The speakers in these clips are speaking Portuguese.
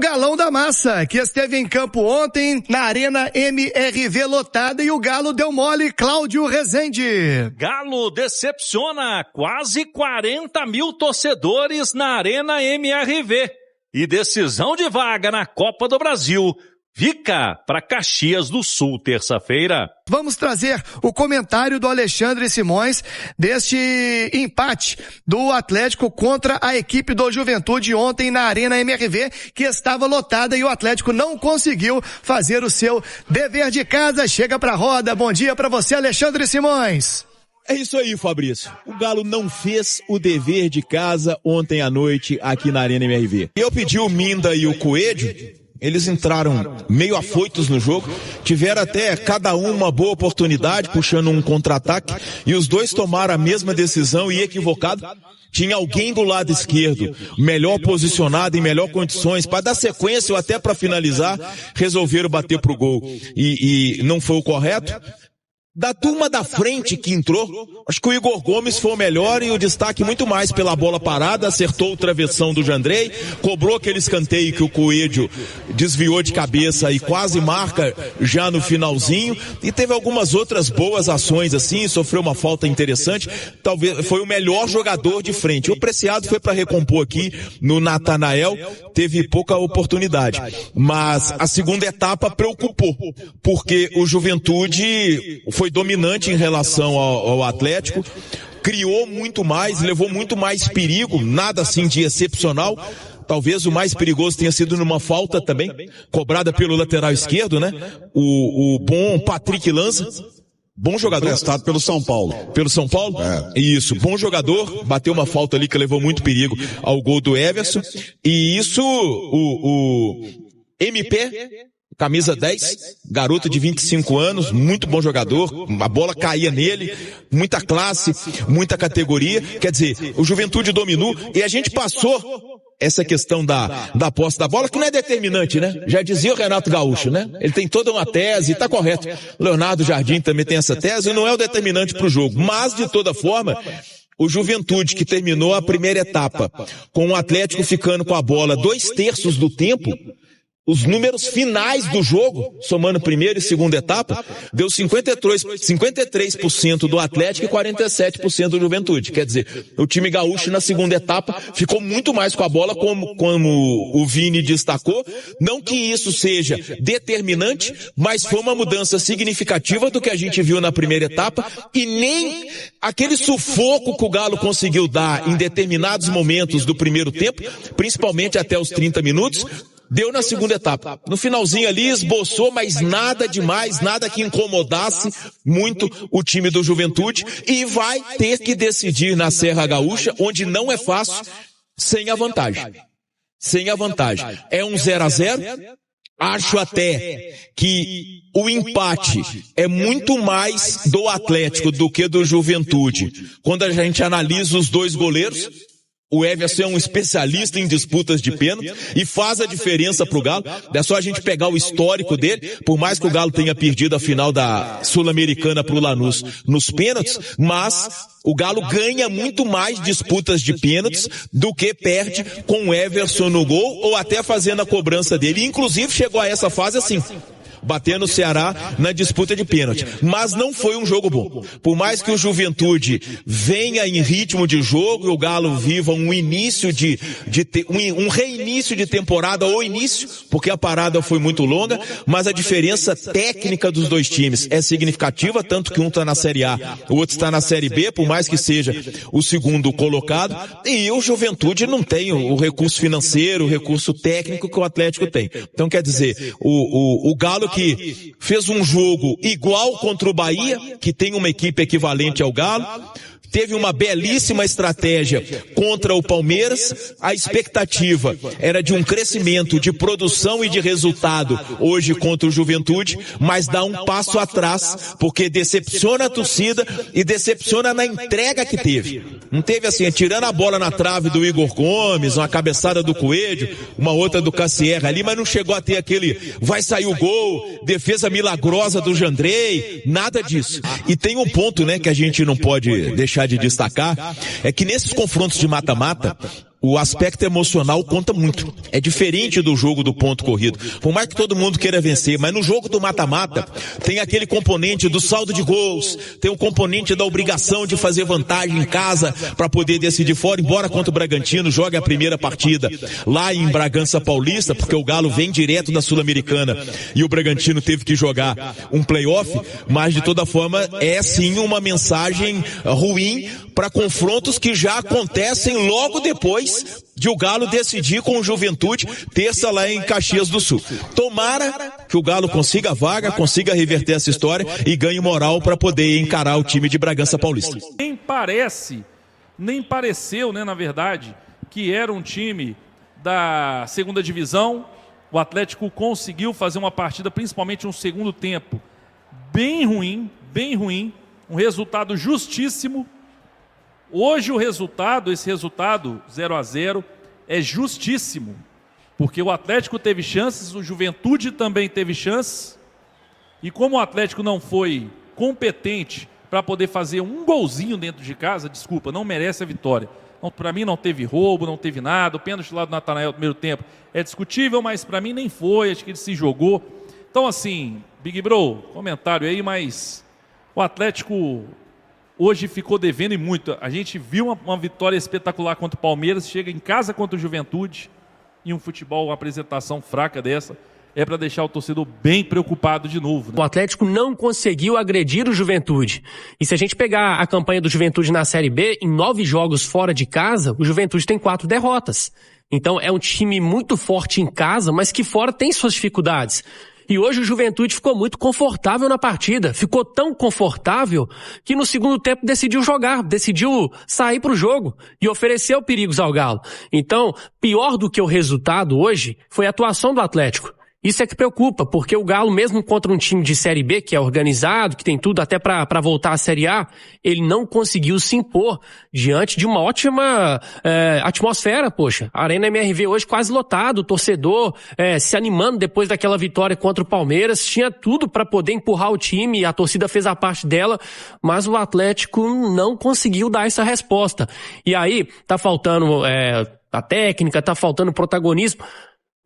Galão da Massa, que esteve em campo ontem na Arena MRV lotada e o Galo deu mole, Cláudio Rezende. Galo decepciona quase 40 mil torcedores na Arena MRV. E decisão de vaga na Copa do Brasil fica para Caxias do Sul, terça-feira. Vamos trazer o comentário do Alexandre Simões deste empate do Atlético contra a equipe do Juventude ontem na Arena MRV, que estava lotada e o Atlético não conseguiu fazer o seu dever de casa. Chega pra roda. Bom dia pra você, Alexandre Simões. É isso aí, Fabrício. O Galo não fez o dever de casa ontem à noite aqui na Arena MRV. Eu pedi o Minda e o Coelho. Eles entraram meio afoitos no jogo, tiveram até cada um uma boa oportunidade, puxando um contra-ataque, e os dois tomaram a mesma decisão e equivocado. Tinha alguém do lado esquerdo, melhor posicionado, em melhor condições, para dar sequência ou até para finalizar, resolveram bater pro gol. E não foi o correto. Da turma da frente que entrou, acho que o Igor Gomes foi o melhor e o destaque muito mais pela bola parada, acertou o travessão do Jandrei, cobrou aquele escanteio que o Coelho desviou de cabeça e quase marca já no finalzinho, e teve algumas outras boas ações assim, sofreu uma falta interessante, talvez foi o melhor jogador de frente. O Preciado foi para recompor aqui no Natanael, teve pouca oportunidade, mas a segunda etapa preocupou, porque o Juventude foi dominante em relação ao Atlético, criou muito mais, levou muito mais perigo, nada assim de excepcional. Talvez o mais perigoso tenha sido numa falta também, cobrada pelo lateral esquerdo, né? O bom Patrick Lanza, bom jogador. Prestado pelo São Paulo. Pelo São Paulo? É. Isso, bom jogador, bateu uma falta ali que levou muito perigo ao gol do Everson. E isso, o MP... camisa 10, garoto de 25 anos, muito bom jogador, a bola caía nele, muita classe, muita categoria. Quer dizer, o Juventude dominou e a gente passou essa questão da posse da bola, que não é determinante, né? Já dizia o Renato Gaúcho, né? Ele tem toda uma tese, tá correto. Leonardo Jardim também tem essa tese, não é o determinante pro jogo. Mas, de toda forma, o Juventude, que terminou a primeira etapa com o Atlético ficando com a bola 2/3 do tempo, os números finais do jogo, somando primeira e segunda etapa, deu 53% do Atlético e 47% do Juventude. Quer dizer, o time gaúcho na segunda etapa ficou muito mais com a bola, como o Vini destacou. Não que isso seja determinante, mas foi uma mudança significativa do que a gente viu na primeira etapa, e nem aquele sufoco que o Galo conseguiu dar em determinados momentos do primeiro tempo, principalmente até os 30 minutos, deu na segunda etapa. No finalzinho ali esboçou, mas nada demais, nada que incomodasse muito o time do Juventude, e vai ter que decidir na Serra Gaúcha, onde não é fácil, sem a vantagem. Sem a vantagem. É um 0-0. Acho até que o empate é muito mais do Atlético do que do Juventude. Quando a gente analisa os dois goleiros, o Everson é um especialista em disputas de pênalti e faz a diferença pro Galo. É só a gente pegar o histórico dele, por mais que o Galo tenha perdido a final da Sul-Americana pro Lanús nos pênaltis, mas o Galo ganha muito mais disputas de pênaltis do que perde com o Everson no gol ou até fazendo a cobrança dele. Inclusive chegou a essa fase assim, batendo o Ceará na disputa de pênalti. Mas não foi um jogo bom. Por mais que o Juventude venha em ritmo de jogo e o Galo viva um início um reinício de temporada ou início, porque a parada foi muito longa, mas a diferença técnica dos dois times é significativa, tanto que um está na Série A, o outro está na Série B, por mais que seja o segundo colocado, e o Juventude não tem o recurso financeiro, o recurso técnico que o Atlético tem. Então quer dizer, o Galo que fez um jogo igual contra o Bahia, que tem uma equipe equivalente ao Galo, teve uma belíssima estratégia contra o Palmeiras. A expectativa era de um crescimento de produção e de resultado hoje contra o Juventude, mas dá um passo atrás, porque decepciona a torcida e decepciona na entrega que teve. Não teve assim, tirando a bola na trave do Igor Gomes, uma cabeçada do Coelho, uma outra do Cassierra ali, mas não chegou a ter aquele vai sair o gol, defesa milagrosa do Jandrei, nada disso. E tem um ponto, né, que a gente não pode deixar de destacar, é que nesses confrontos de mata-mata, o aspecto emocional conta muito. É diferente do jogo do ponto corrido. Por mais que todo mundo queira vencer, mas no jogo do mata-mata tem aquele componente do saldo de gols, tem o componente da obrigação de fazer vantagem em casa para poder decidir fora, embora contra o Bragantino jogue a primeira partida lá em Bragança Paulista, porque o Galo vem direto da Sul-Americana e o Bragantino teve que jogar um play-off, mas de toda forma é sim uma mensagem ruim para confrontos que já acontecem logo depois de o Galo decidir com o Juventude, terça lá em Caxias do Sul. Tomara que o Galo consiga a vaga, consiga reverter essa história e ganhe moral para poder encarar o time de Bragança Paulista. Nem pareceu, né, na verdade, que era um time da segunda divisão. O Atlético conseguiu fazer uma partida, principalmente um segundo tempo, bem ruim, um resultado justíssimo. Hoje esse resultado 0-0 é justíssimo, porque o Atlético teve chances, o Juventude também teve chances, e como o Atlético não foi competente para poder fazer um golzinho dentro de casa, desculpa, não merece a vitória. Para mim não teve roubo, não teve nada, o pênalti lá do Natanael no primeiro tempo é discutível, mas para mim nem foi, acho que ele se jogou. Então assim, Big Bro, comentário aí, mas o Atlético hoje ficou devendo e muito. A gente viu uma vitória espetacular contra o Palmeiras, chega em casa contra o Juventude e um futebol, uma apresentação fraca dessa, é para deixar o torcedor bem preocupado de novo, né? O Atlético não conseguiu agredir o Juventude. E se a gente pegar a campanha do Juventude na Série B, em 9 jogos fora de casa, o Juventude tem 4 derrotas. Então é um time muito forte em casa, mas que fora tem suas dificuldades. E hoje o Juventude ficou muito confortável na partida. Ficou tão confortável que no segundo tempo decidiu jogar, decidiu sair pro jogo e ofereceu perigos ao Galo. Então, pior do que o resultado hoje foi a atuação do Atlético. Isso é que preocupa, porque o Galo, mesmo contra um time de Série B, que é organizado, que tem tudo até para voltar à Série A, ele não conseguiu se impor diante de uma ótima atmosfera, poxa. A Arena MRV hoje quase lotado, o torcedor se animando depois daquela vitória contra o Palmeiras, tinha tudo para poder empurrar o time, a torcida fez a parte dela, mas o Atlético não conseguiu dar essa resposta. E aí, tá faltando a técnica, tá faltando protagonismo.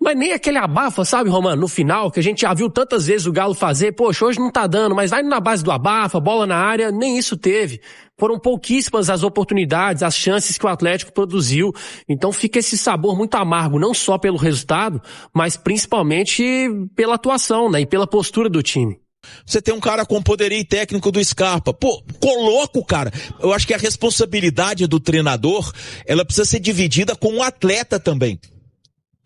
Mas nem aquele abafa, sabe, Romano, no final, que a gente já viu tantas vezes o Galo fazer, poxa, hoje não tá dando, mas vai na base do abafa, bola na área, nem isso teve. Foram pouquíssimas as oportunidades, as chances que o Atlético produziu. Então fica esse sabor muito amargo, não só pelo resultado, mas principalmente pela atuação, né, e pela postura do time. Você tem um cara com poderio técnico do Scarpa. Pô, coloca o cara. Eu acho que a responsabilidade do treinador, ela precisa ser dividida com o atleta também.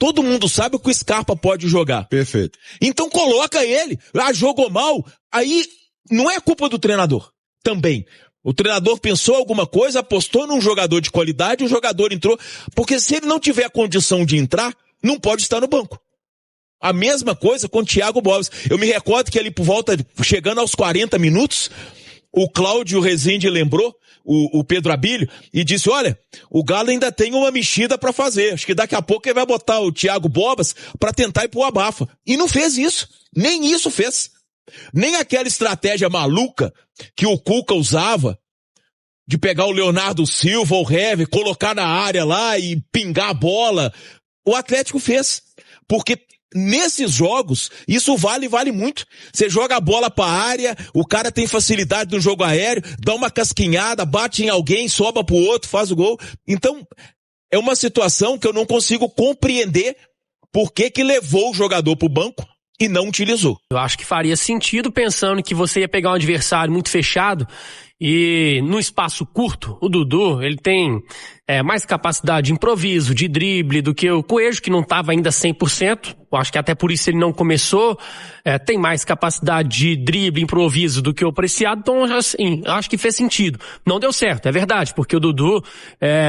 Todo mundo sabe que o Scarpa pode jogar. Perfeito. Então coloca ele. Jogou mal. Aí não é culpa do treinador. Também. O treinador pensou alguma coisa, apostou num jogador de qualidade, o jogador entrou. Porque se ele não tiver a condição de entrar, não pode estar no banco. A mesma coisa com o Thiago Boves. Eu me recordo que ele, por volta, chegando aos 40 minutos, o Cláudio Rezende lembrou o Pedro Abílio e disse, olha, o Galo ainda tem uma mexida para fazer. Acho que daqui a pouco ele vai botar o Thiago Bobas para tentar ir pro abafa. E não fez isso. Nem isso fez. Nem aquela estratégia maluca que o Cuca usava de pegar o Leonardo Silva, o Hever, colocar na área lá e pingar a bola. O Atlético fez. Porque nesses jogos, isso vale muito. Você joga a bola pra área, o cara tem facilidade no jogo aéreo, dá uma casquinhada, bate em alguém, sobra pro outro, faz o gol. Então, é uma situação que eu não consigo compreender por que levou o jogador pro banco e não utilizou. Eu acho que faria sentido pensando que você ia pegar um adversário muito fechado e no espaço curto, o Dudu, ele tem mais capacidade de improviso, de drible do que o Coelho, que não estava ainda 100%. Eu acho que até por isso ele não começou. Tem mais capacidade de drible, improviso do que o Preciado. Então, assim, acho que fez sentido. Não deu certo, é verdade, porque o Dudu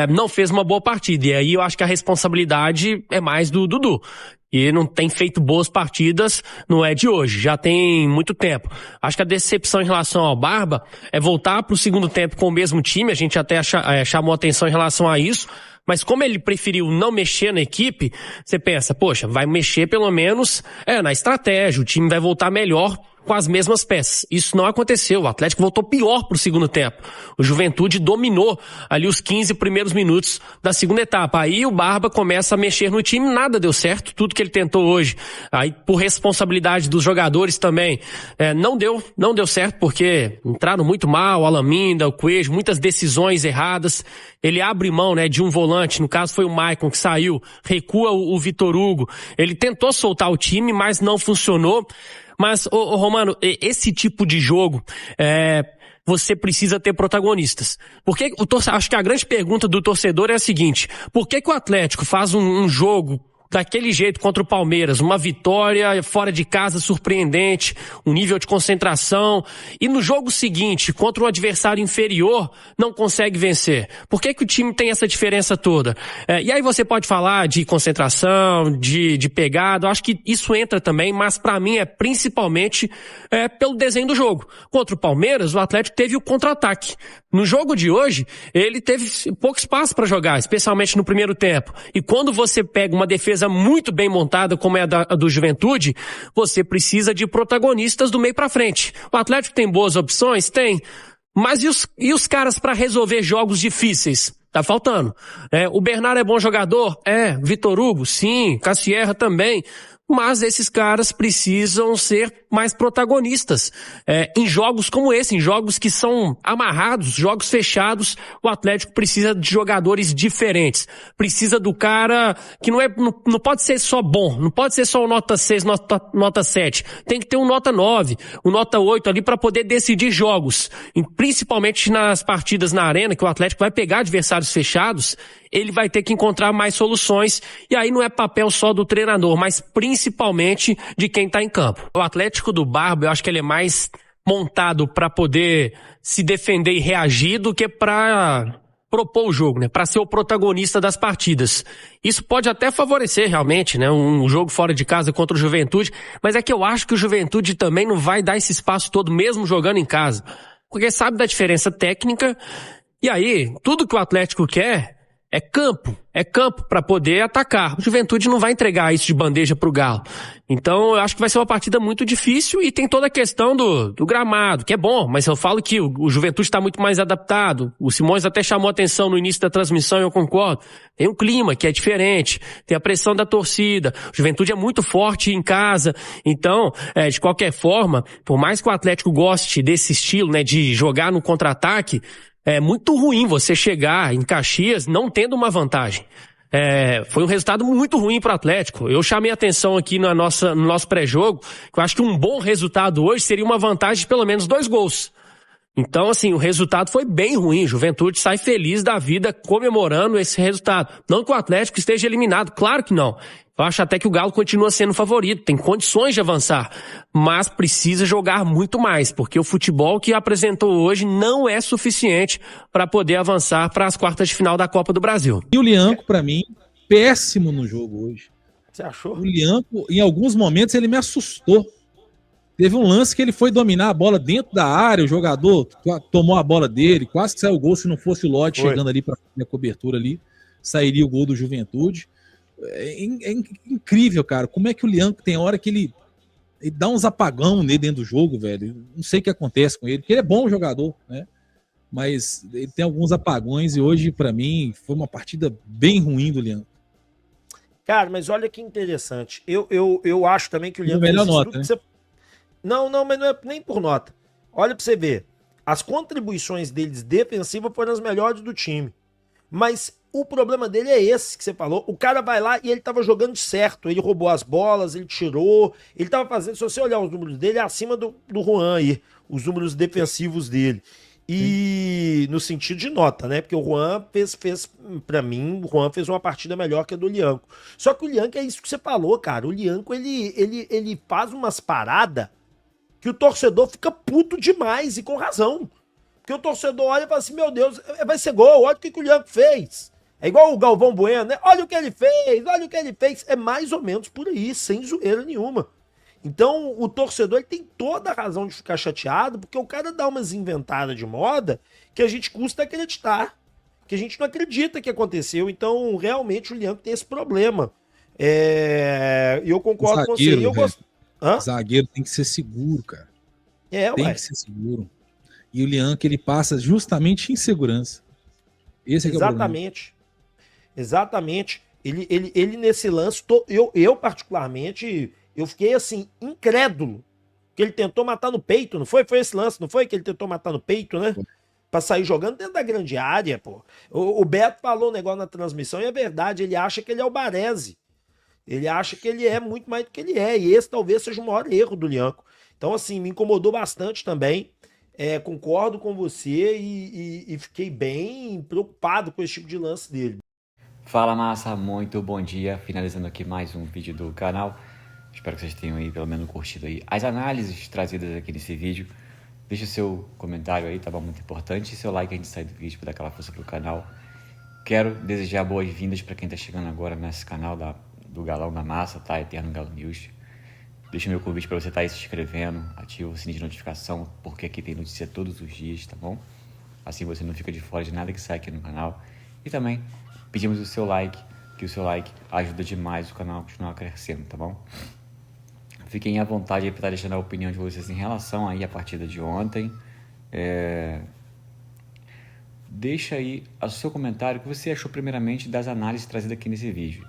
não fez uma boa partida. E aí eu acho que a responsabilidade é mais do Dudu. E não tem feito boas partidas, não é de hoje, já tem muito tempo. Acho que a decepção em relação ao Barba é voltar para o segundo tempo com o mesmo time, a gente até chamou atenção em relação a isso, mas como ele preferiu não mexer na equipe, você pensa, poxa, vai mexer pelo menos na estratégia, o time vai voltar melhor com as mesmas peças. Isso não aconteceu. O Atlético voltou pior pro segundo tempo. O Juventude dominou ali os 15 primeiros minutos da segunda etapa. Aí o Barba começa a mexer no time, nada deu certo, tudo que ele tentou hoje. Aí, por responsabilidade dos jogadores também, não deu certo, porque entraram muito mal, o Alaminda, o Coelho, muitas decisões erradas. Ele abre mão, né, de um volante, no caso foi o Maicon que saiu, recua o Vitor Hugo. Ele tentou soltar o time, mas não funcionou. Mas, Romano, esse tipo de jogo, você precisa ter protagonistas. Porque acho que a grande pergunta do torcedor é a seguinte: por que o Atlético faz um jogo daquele jeito contra o Palmeiras, uma vitória fora de casa surpreendente, um nível de concentração, e no jogo seguinte, contra um adversário inferior, não consegue vencer? Por que o time tem essa diferença toda? E aí você pode falar de concentração, de pegada, eu acho que isso entra também, mas pra mim é principalmente pelo desenho do jogo. Contra o Palmeiras, o Atlético teve o contra-ataque. No jogo de hoje, ele teve pouco espaço para jogar, especialmente no primeiro tempo. E quando você pega uma defesa muito bem montada, como é a do Juventude, você precisa de protagonistas do meio para frente. O Atlético tem boas opções? Tem. Mas e os caras para resolver jogos difíceis? Tá faltando. O Bernardo é bom jogador? Vitor Hugo? Sim. Cassierra também. Mas esses caras precisam ser mais protagonistas. Em jogos como esse, em jogos que são amarrados, jogos fechados, o Atlético precisa de jogadores diferentes. Precisa do cara que não pode ser só bom, não pode ser só o nota 6, nota 7. Tem que ter um nota 9, um nota 8 ali para poder decidir jogos. E principalmente nas partidas na arena, que o Atlético vai pegar adversários fechados, ele vai ter que encontrar mais soluções, e aí não é papel só do treinador, mas principalmente de quem está em campo. O Atlético do Barba, eu acho que ele é mais montado para poder se defender e reagir do que para propor o jogo, né? Para ser o protagonista das partidas. Isso pode até favorecer realmente, né? Um jogo fora de casa contra o Juventude, mas é que eu acho que o Juventude também não vai dar esse espaço todo mesmo jogando em casa, porque sabe da diferença técnica, e aí tudo que o Atlético quer é campo para poder atacar. O Juventude não vai entregar isso de bandeja pro Galo. Então eu acho que vai ser uma partida muito difícil, e tem toda a questão do gramado, que é bom, mas eu falo que o Juventude está muito mais adaptado. O Simões até chamou atenção no início da transmissão, e eu concordo. Tem um clima que é diferente, tem a pressão da torcida. O Juventude é muito forte em casa. Então, de qualquer forma, por mais que o Atlético goste desse estilo, né, de jogar no contra-ataque, é muito ruim você chegar em Caxias não tendo uma vantagem. Foi um resultado muito ruim para o Atlético. Eu chamei atenção aqui no nosso pré-jogo, que eu acho que um bom resultado hoje seria uma vantagem de pelo menos 2 gols. Então, assim, o resultado foi bem ruim. Juventude sai feliz da vida comemorando esse resultado. Não que o Atlético esteja eliminado, claro que não. Eu acho até que o Galo continua sendo favorito, tem condições de avançar, mas precisa jogar muito mais, porque o futebol que apresentou hoje não é suficiente para poder avançar para as quartas de final da Copa do Brasil. E o Lianco, para mim, péssimo no jogo hoje. Você achou? O Lianco, em alguns momentos, ele me assustou. Teve um lance que ele foi dominar a bola dentro da área, o jogador tomou a bola dele, quase que saiu o gol. Se não fosse o Lodge chegando ali para a cobertura ali, sairia o gol do Juventude. É incrível, cara, como é que o Lianco tem hora que ele dá uns apagão nele dentro do jogo, velho. Não sei o que acontece com ele, porque ele é bom jogador, né? Mas ele tem alguns apagões, e hoje, pra mim, foi uma partida bem ruim do Lianco. Cara, mas olha que interessante. Eu acho também que o Lianco... Melhor nota, né? Não, mas não é nem por nota. Olha pra você ver. As contribuições deles defensivas foram as melhores do time. Mas o problema dele é esse que você falou. O cara vai lá e ele tava jogando certo. Ele roubou as bolas, ele tirou. Ele tava fazendo, se você olhar os números dele, é acima do Juan aí. Os números defensivos dele. E no sentido de nota, né? Porque o Juan fez pra mim, o Juan fez uma partida melhor que a do Lianco. Só que o Lianco é isso que você falou, cara. O Lianco, ele faz umas paradas que o torcedor fica puto demais, e com razão. Porque o torcedor olha e fala assim, meu Deus, vai ser gol, olha o que o Lianco fez. É igual o Galvão Bueno, né? Olha o que ele fez, olha o que ele fez. É mais ou menos por aí, sem zoeira nenhuma. Então, o torcedor ele tem toda a razão de ficar chateado, porque o cara dá umas inventadas de moda que a gente custa acreditar, que a gente não acredita que aconteceu. Então, realmente, o Lianco tem esse problema. Eu concordo com você. Zagueiro tem que ser seguro, cara. Tem que ser seguro. E o Lianca, ele passa justamente insegurança. Esse é que é o problema. Exatamente. Exatamente. Ele nesse lance, eu particularmente, eu fiquei assim, incrédulo. Que ele tentou matar no peito, não foi? Foi esse lance, não foi? Que ele tentou matar no peito, né? Pra sair jogando dentro da grande área, pô. O Beto falou um negócio na transmissão e é verdade, ele acha que ele é o Baresi. Ele acha que ele é muito mais do que ele é. E esse talvez seja o maior erro do Lianco. Então, assim, me incomodou bastante também. Concordo com você e fiquei bem preocupado com esse tipo de lance dele. Fala, massa, muito bom dia, finalizando aqui mais um vídeo do canal. Espero que vocês tenham aí pelo menos curtido aí as análises trazidas aqui nesse vídeo. Deixa o seu comentário aí, tá bom? Muito importante, e seu like antes de sair do vídeo para dar aquela força pro canal. Quero desejar boas-vindas para quem tá chegando agora nesse canal do Galão da Massa, tá? Eterno Galo News. Deixa o meu convite para você estar aí se inscrevendo, ativa o sininho de notificação, porque aqui tem notícia todos os dias, tá bom? Assim você não fica de fora de nada que sai aqui no canal. E também pedimos o seu like, que o seu like ajuda demais o canal a continuar crescendo, tá bom? Fiquem à vontade aí para estar deixando a opinião de vocês em relação aí à partida de ontem. Deixa aí o seu comentário, o que você achou primeiramente das análises trazidas aqui nesse vídeo.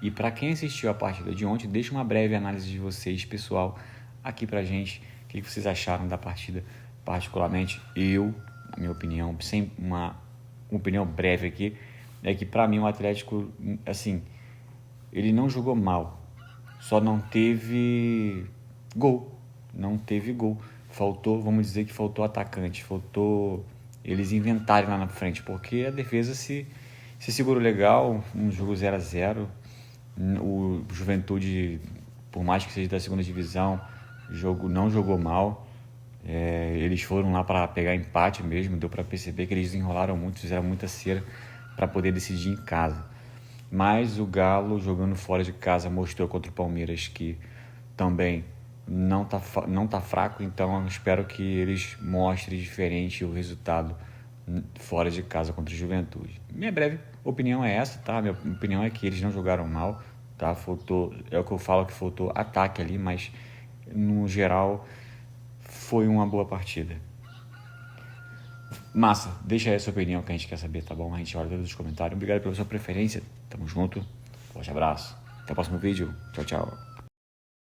E para quem assistiu a partida de ontem, deixa uma breve análise de vocês, pessoal, aqui pra gente. O que vocês acharam da partida? Particularmente, na minha opinião, sem uma opinião breve aqui, é que para mim o Atlético, assim, ele não jogou mal, só não teve gol. Não teve gol. Faltou, vamos dizer que faltou atacante, faltou eles inventarem lá na frente, porque a defesa se segurou legal, um jogo 0-0. O Juventude, por mais que seja da segunda divisão, não jogou mal. Eles foram lá para pegar empate mesmo, deu para perceber que eles enrolaram muito, fizeram muita cera para poder decidir em casa. Mas o Galo, jogando fora de casa, mostrou contra o Palmeiras que também não tá fraco, então eu espero que eles mostrem diferente o resultado fora de casa contra o Juventude. Minha breve opinião é essa, tá? Minha opinião é que eles não jogaram mal, tá? Faltou, é o que eu falo, que faltou ataque ali, mas no geral foi uma boa partida. Massa, deixa aí a sua opinião que a gente quer saber, tá bom? A gente olha todos os comentários. Obrigado pela sua preferência, tamo junto, forte abraço, até o próximo vídeo, tchau, tchau.